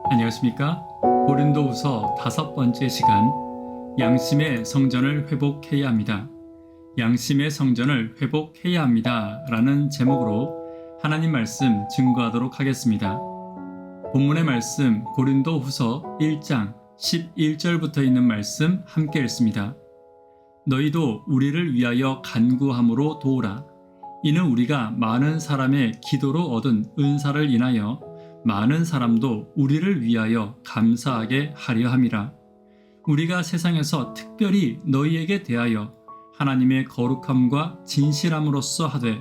안녕하십니까? 고린도후서 5번째 시간, 양심의 성전을 회복해야 합니다. 양심의 성전을 회복해야 합니다 라는 제목으로 하나님 말씀 증거하도록 하겠습니다. 본문의 말씀 고린도후서 1장 11절부터 있는 말씀 함께 읽습니다. 너희도 우리를 위하여 간구함으로 도우라. 이는 우리가 많은 사람의 기도로 얻은 은사를 인하여 많은 사람도 우리를 위하여 감사하게 하려 함이라. 우리가 세상에서 특별히 너희에게 대하여 하나님의 거룩함과 진실함으로써 하되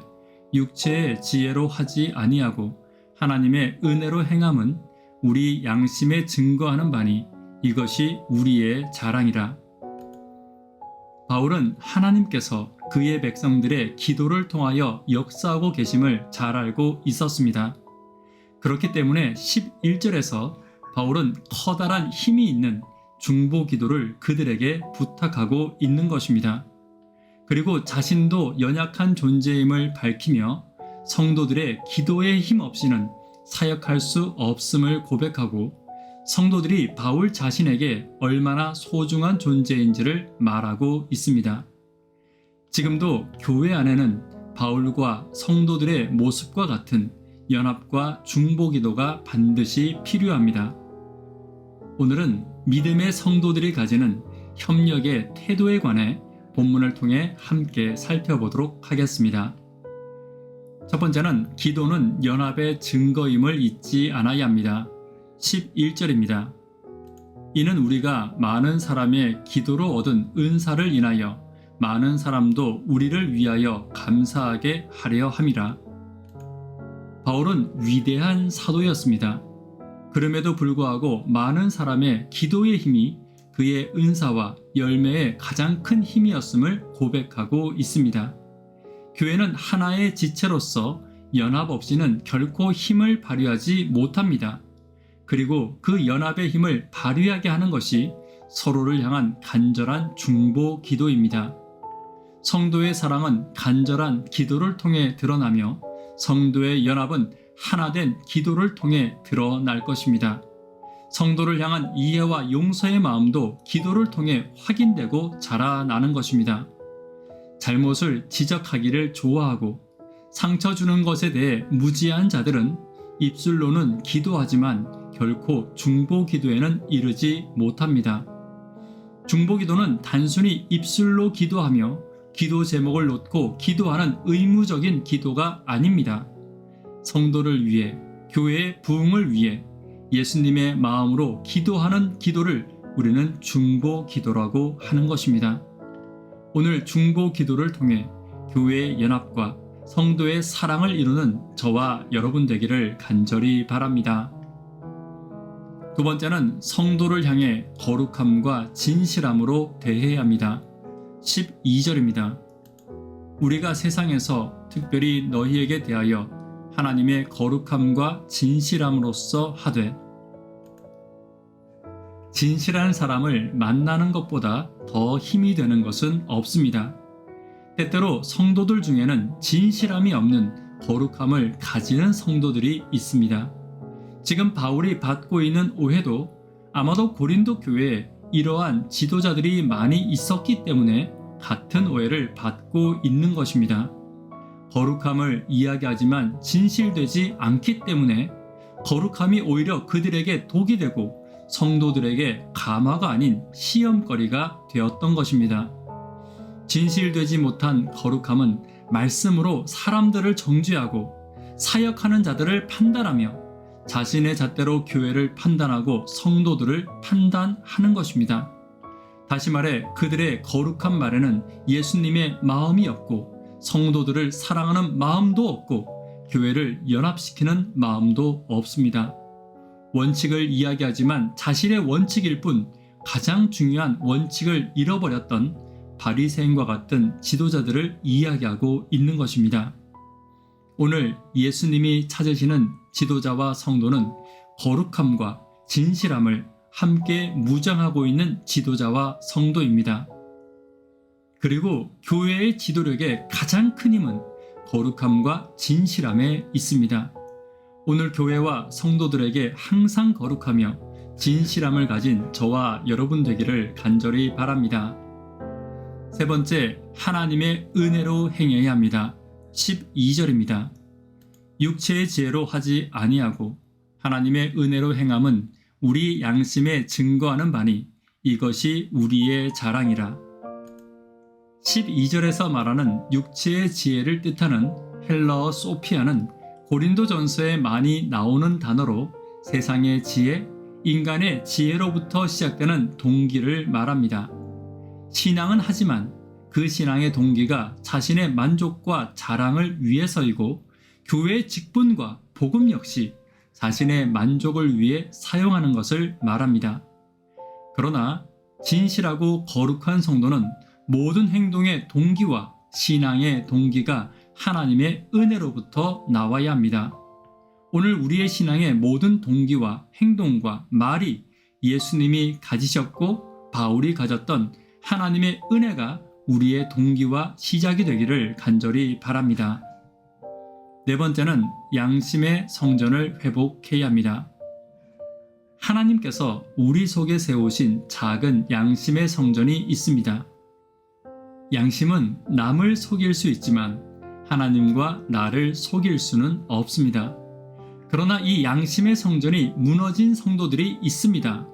육체의 지혜로 하지 아니하고 하나님의 은혜로 행함은 우리 양심에 증거하는 바니 이것이 우리의 자랑이라. 바울은 하나님께서 그의 백성들의 기도를 통하여 역사하고 계심을 잘 알고 있었습니다. 그렇기 때문에 11절에서 바울은 커다란 힘이 있는 중보 기도를 그들에게 부탁하고 있는 것입니다. 그리고 자신도 연약한 존재임을 밝히며 성도들의 기도의 힘 없이는 사역할 수 없음을 고백하고 성도들이 바울 자신에게 얼마나 소중한 존재인지를 말하고 있습니다. 지금도 교회 안에는 바울과 성도들의 모습과 같은 연합과 중보 기도가 반드시 필요합니다. 오늘은 믿음의 성도들이 가지는 협력의 태도에 관해 본문을 통해 함께 살펴보도록 하겠습니다. 첫 번째는 기도는 연합의 증거임을 잊지 않아야 합니다. 11절입니다. 이는 우리가 많은 사람의 기도로 얻은 은사를 인하여 많은 사람도 우리를 위하여 감사하게 하려 함이라. 바울은 위대한 사도였습니다. 그럼에도 불구하고 많은 사람의 기도의 힘이 그의 은사와 열매의 가장 큰 힘이었음을 고백하고 있습니다. 교회는 하나의 지체로서 연합 없이는 결코 힘을 발휘하지 못합니다. 그리고 그 연합의 힘을 발휘하게 하는 것이 서로를 향한 간절한 중보 기도입니다. 성도의 사랑은 간절한 기도를 통해 드러나며 성도의 연합은 하나된 기도를 통해 드러날 것입니다. 성도를 향한 이해와 용서의 마음도 기도를 통해 확인되고 자라나는 것입니다. 잘못을 지적하기를 좋아하고 상처 주는 것에 대해 무지한 자들은 입술로는 기도하지만 결코 중보 기도에는 이르지 못합니다. 중보 기도는 단순히 입술로 기도하며 기도 제목을 놓고 기도하는 의무적인 기도가 아닙니다. 성도를 위해, 교회의 부흥을 위해 예수님의 마음으로 기도하는 기도를 우리는 중보 기도라고 하는 것입니다. 오늘 중보 기도를 통해 교회의 연합과 성도의 사랑을 이루는 저와 여러분 되기를 간절히 바랍니다. 두 번째는 성도를 향해 거룩함과 진실함으로 대해야 합니다. 12절입니다. 우리가 세상에서 특별히 너희에게 대하여 하나님의 거룩함과 진실함으로써 하되. 진실한 사람을 만나는 것보다 더 힘이 되는 것은 없습니다. 때때로 성도들 중에는 진실함이 없는 거룩함을 가지는 성도들이 있습니다. 지금 바울이 받고 있는 오해도 아마도 고린도 교회에 이러한 지도자들이 많이 있었기 때문에 같은 오해를 받고 있는 것입니다. 거룩함을 이야기하지만 진실되지 않기 때문에 거룩함이 오히려 그들에게 독이 되고 성도들에게 감화가 아닌 시험거리가 되었던 것입니다. 진실되지 못한 거룩함은 말씀으로 사람들을 정죄하고 사역하는 자들을 판단하며 자신의 잣대로 교회를 판단하고 성도들을 판단하는 것입니다. 다시 말해 그들의 거룩한 말에는 예수님의 마음이 없고 성도들을 사랑하는 마음도 없고 교회를 연합시키는 마음도 없습니다. 원칙을 이야기하지만 자신의 원칙일 뿐 가장 중요한 원칙을 잃어버렸던 바리새인과 같은 지도자들을 이야기하고 있는 것입니다. 오늘 예수님이 찾으시는 지도자와 성도는 거룩함과 진실함을 함께 무장하고 있는 지도자와 성도입니다. 그리고 교회의 지도력의 가장 큰 힘은 거룩함과 진실함에 있습니다. 오늘 교회와 성도들에게 항상 거룩하며 진실함을 가진 저와 여러분 되기를 간절히 바랍니다. 세 번째, 하나님의 은혜로 행해야 합니다. 12절입니다. 육체의 지혜로 하지 아니하고 하나님의 은혜로 행함은 우리 양심에 증거하는 바니 이것이 우리의 자랑이라. 12절에서 말하는 육체의 지혜를 뜻하는 헬라어 소피아는 고린도전서에 많이 나오는 단어로 세상의 지혜, 인간의 지혜로부터 시작되는 동기를 말합니다. 신앙은 하지만 그 신앙의 동기가 자신의 만족과 자랑을 위해서이고 교회의 직분과 복음 역시 자신의 만족을 위해 사용하는 것을 말합니다. 그러나 진실하고 거룩한 성도는 모든 행동의 동기와 신앙의 동기가 하나님의 은혜로부터 나와야 합니다. 오늘 우리의 신앙의 모든 동기와 행동과 말이 예수님이 가지셨고 바울이 가졌던 하나님의 은혜가 우리의 동기와 시작이 되기를 간절히 바랍니다. 네 번째는 양심의 성전을 회복해야 합니다. 하나님께서 우리 속에 세우신 작은 양심의 성전이 있습니다. 양심은 남을 속일 수 있지만 하나님과 나를 속일 수는 없습니다. 그러나 이 양심의 성전이 무너진 성도들이 있습니다.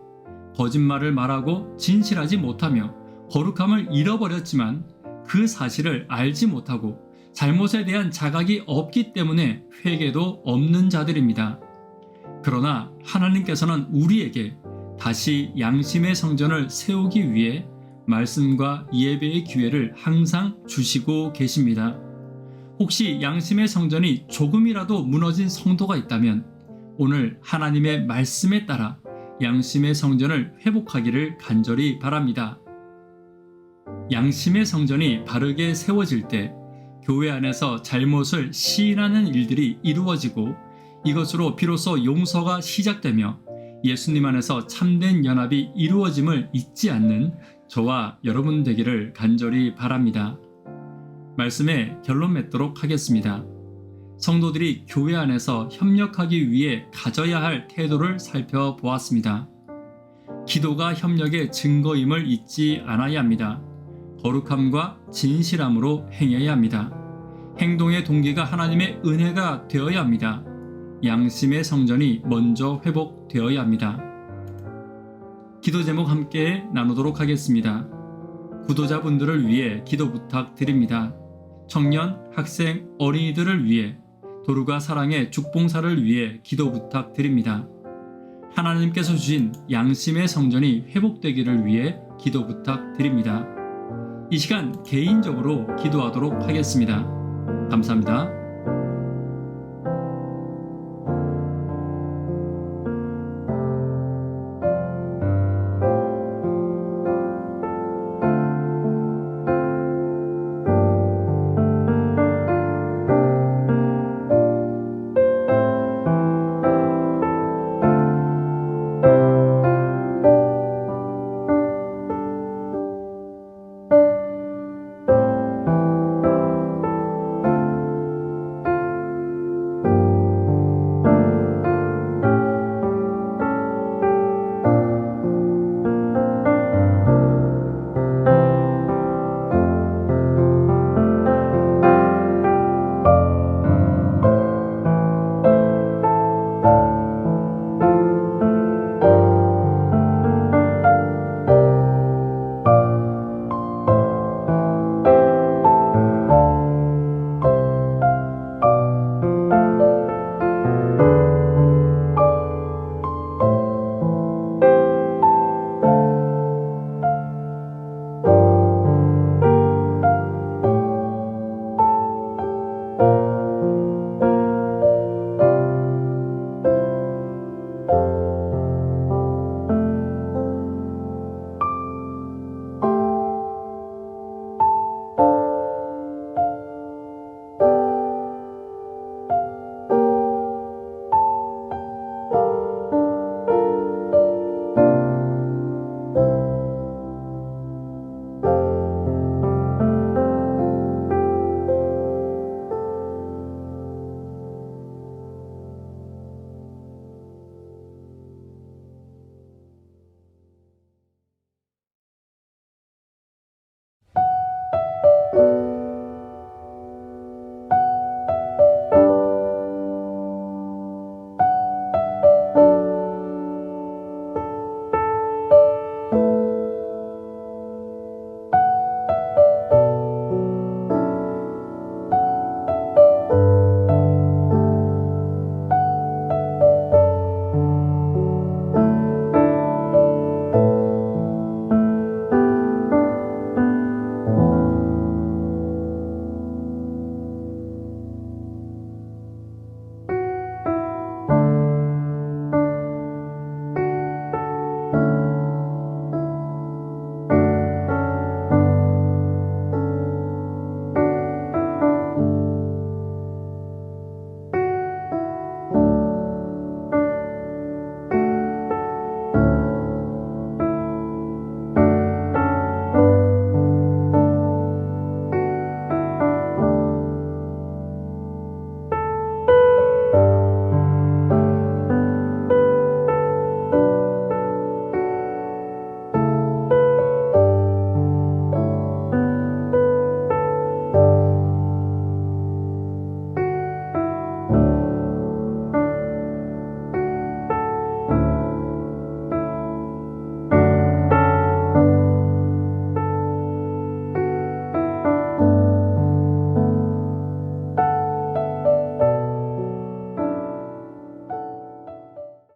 거짓말을 말하고 진실하지 못하며 거룩함을 잃어버렸지만 그 사실을 알지 못하고 잘못에 대한 자각이 없기 때문에 회개도 없는 자들입니다. 그러나 하나님께서는 우리에게 다시 양심의 성전을 세우기 위해 말씀과 예배의 기회를 항상 주시고 계십니다. 혹시 양심의 성전이 조금이라도 무너진 성도가 있다면 오늘 하나님의 말씀에 따라 양심의 성전을 회복하기를 간절히 바랍니다. 양심의 성전이 바르게 세워질 때 교회 안에서 잘못을 시인하는 일들이 이루어지고 이것으로 비로소 용서가 시작되며 예수님 안에서 참된 연합이 이루어짐을 잊지 않는 저와 여러분 되기를 간절히 바랍니다. 말씀에 결론 맺도록 하겠습니다. 성도들이 교회 안에서 협력하기 위해 가져야 할 태도를 살펴보았습니다. 기도가 협력의 증거임을 잊지 않아야 합니다. 거룩함과 진실함으로 행해야 합니다. 행동의 동기가 하나님의 은혜가 되어야 합니다. 양심의 성전이 먼저 회복되어야 합니다. 기도 제목 함께 나누도록 하겠습니다. 구도자분들을 위해 기도 부탁드립니다. 청년, 학생, 어린이들을 위해 도루가 사랑의 죽봉사를 위해 기도 부탁드립니다. 하나님께서 주신 양심의 성전이 회복되기를 위해 기도 부탁드립니다. 이 시간 개인적으로 기도하도록 하겠습니다. 감사합니다.